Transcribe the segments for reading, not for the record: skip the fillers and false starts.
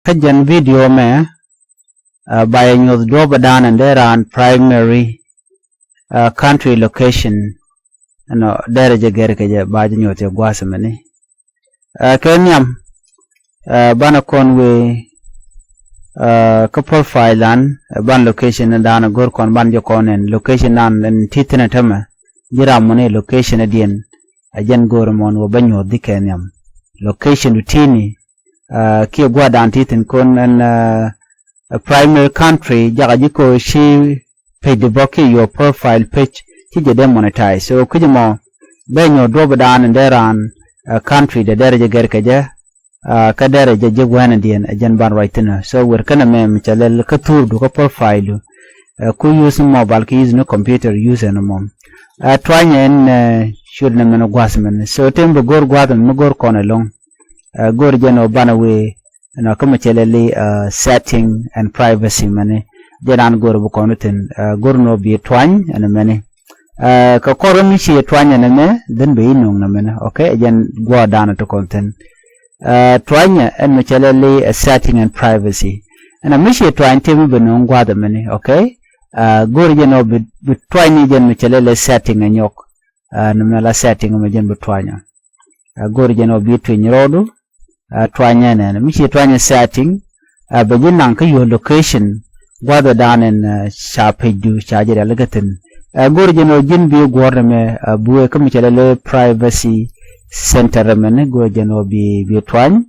kajan video me by your dobadan and there on primary country location no daraja gerkeje baji nyote gwasamani kenyam bana konwe ka profile an ban location dan gor kon ban jo konen location nan titna tama jira mone location adien ajen gor mon wo banyo dikenyam location utini ki gwa dan titin kon an primary country jaga jiko shi page boki your profile page tije demonetize so kujimo benyo doba dan and deran country de daraja gerkeje ka daraja jegwana dien ajen ban right so we're kana mem chalel ka tur do ka profile ku use mobile ki use no computer use no mom twanyen should na meno gwasmen so tembo gor gwadan mo gor kono long gor jeno banawe no kama chaleli setting and privacy mane jenan gor bu kono ten gor no bi twany ana mane ka koro mi shi twanya na me den be inong na mane okay ajen gwa dana to content twanya and machalele setting and privacy and a mishi twanya temi benong gwa da mane okay gor jeno bi twanya jen machalele setting anyok na mala setting ma jen bi twanya gor jeno bi twin rodu twanya na mishi twanya setting be jen nan ka your location gwa da danen shapeju chajira lagatin gor jeno jen bi gor me buwe ka machalele privacy center mene go jeno bi twany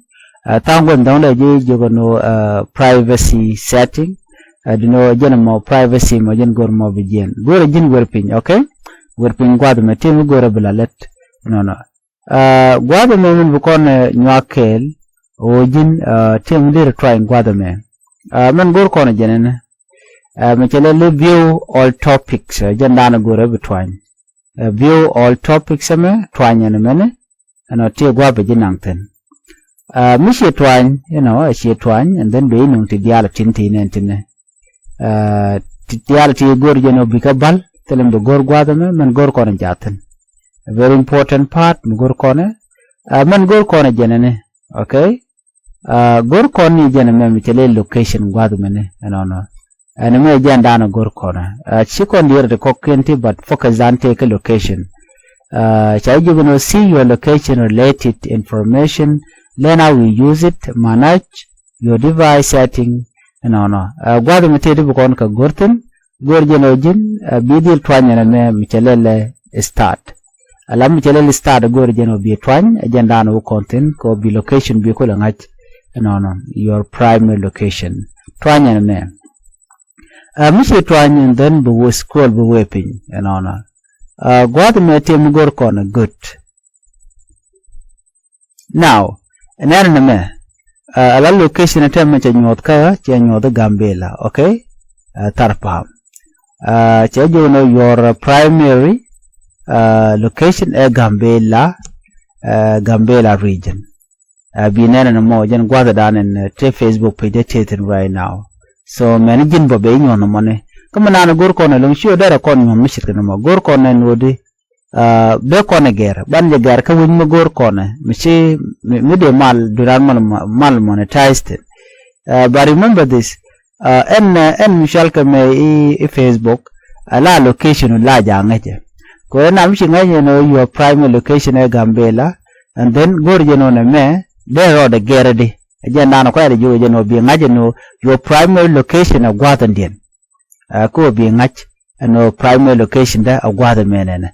tango ndawle je jogono privacy setting dino jeno privacy mo jen gor mo bi jen gor jin werpin okay werpin gwado me temu gor belalet no gwado me mun bu kon nyakel o jin temu dir try gwado me men gor kon jenen me chelele view all topics jendana gor bi twany view all topics me twany ne mene ano tie gwa be jinangten mi she twany she twany and then be nung ti diala tinti nentine diala ti gor jeno bikabal telem do gor gwa me man gor kono jaten a very important part mi gor kono man gor kono jenene okay gor kono jenene mi tele location gwa me ne no and me janda no gor kono chiko ndir de kokenti but focus on take a location shall you gonna see your location related information, then how we use it, manage your device setting, no. Gwada mtedi bukon ka gorten, gorjeno jin, bidil twanya na me michelele start. Alam michelele start gorjeno bi twanya, agenda no content ko bi location bi ko langach, no, your primary location. Twanya na me. Miche twanya and then bu scroll bu weping, no. God may team gor corner good. Now, an enemy, a location at Temachanotka, Chanyo the Gambela, okay? Tarpam. Chajo your primary location a Gambela, Gambela region. Been no more than Guadadan and Facebook page right now. So, managing Bobain on the money. Come on, gor corner, long sure that a corner Michigan, gor corner and woody, be corner ger, ban the gar, come with my gor corner, Michi, media mal, duran mal monetized it. But remember this, and Michelle come Facebook, a la location large angaja. Go and I'm sure your primary location a Gambela, and then go on a me, there or the gerady. Again, now quite a you be imagine your primary location of Guatandian. Ko bi ngach no primary location da agwada menene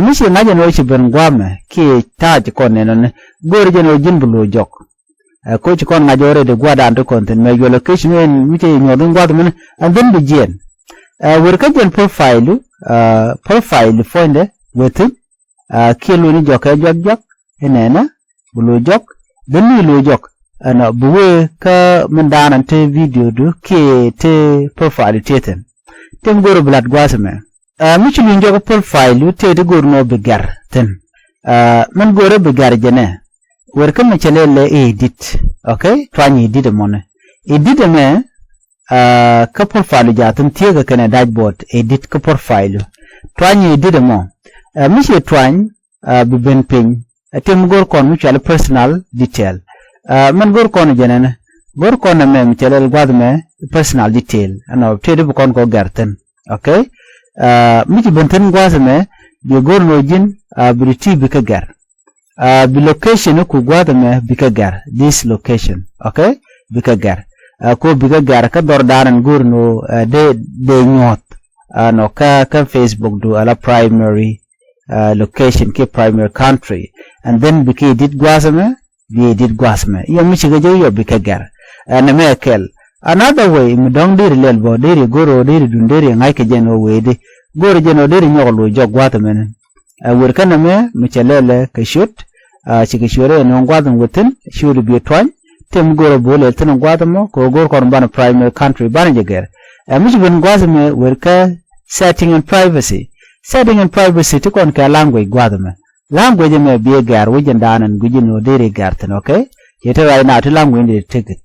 mishi ngaje no chiben gwame ki taj konene gor jeno jinbulo jok ko chi kon ngajore de gwada ando content me your location en miche nyodun gwada men and then be jen wer ka jen profile fonde wetu kilo ni jok jok enena bulo jok deni lo jok ana buwe ka mandana te video do ki te profile teten tem goro blood gwasme michi ninjo profile te de goro no begar ten man goro begar jene wer kam chelele edit okay twani edit mone edit me ka profile jatum tiega kana dashboard edit ka profile twani edit mo michi twani bi ben pin tem goro kon mutual personal detail man gor kon jenen gor ko na me mchelel gwad me personal detail ano tede bu kon ko garten okay miki benten gwaz me bi gor no jin briti bi ka gar bi location ku gwad me bi ka gar this location okay bi ka gar ko bi ka gar ka dor daran gor no de nyot no ka Facebook do ala primary location ke primary country and then bi ke dit gwaz me bi dit gwaz me yo mi chiga yo bi ka gar na me kel another way mi dong diri lel bo diri goro diri dun diri ngai ke jeno wede goro jeno diri nyoglo jog gwata men wer kana me mi chelele ke shoot chike shure no gwata wutin should be twan tem goro bole tin gwata mo ko goro kon ban primary country ban jeger mi ben gwata me wer ka setting and privacy to kon ka language gwata me language me be gar wujen danan gujino diri garten okay yete right now to language de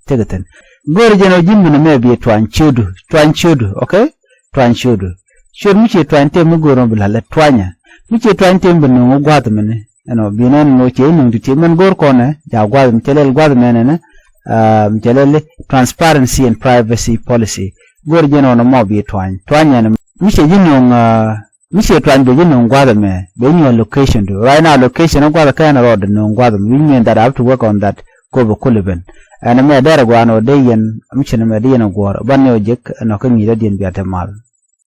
tegeten gor jeno jimmi me bi twan chudu okay twan chudu shur mi che twan tem goro bulala twanya mi che twan tem benu gwad mene ano binan no che no ti men gor ko ne ja gwad mi telel gwad mene ne telel transparency and privacy policy gor jeno no mo bi twanya ne mi che jino mi che twan be jino gwad me be new location do right now location gwad ka na road no gwad we mean that I have to work on that ko be kulben ana me dara gwano de yen mi che me de yen gor banyo jek no ka mi da den biata mal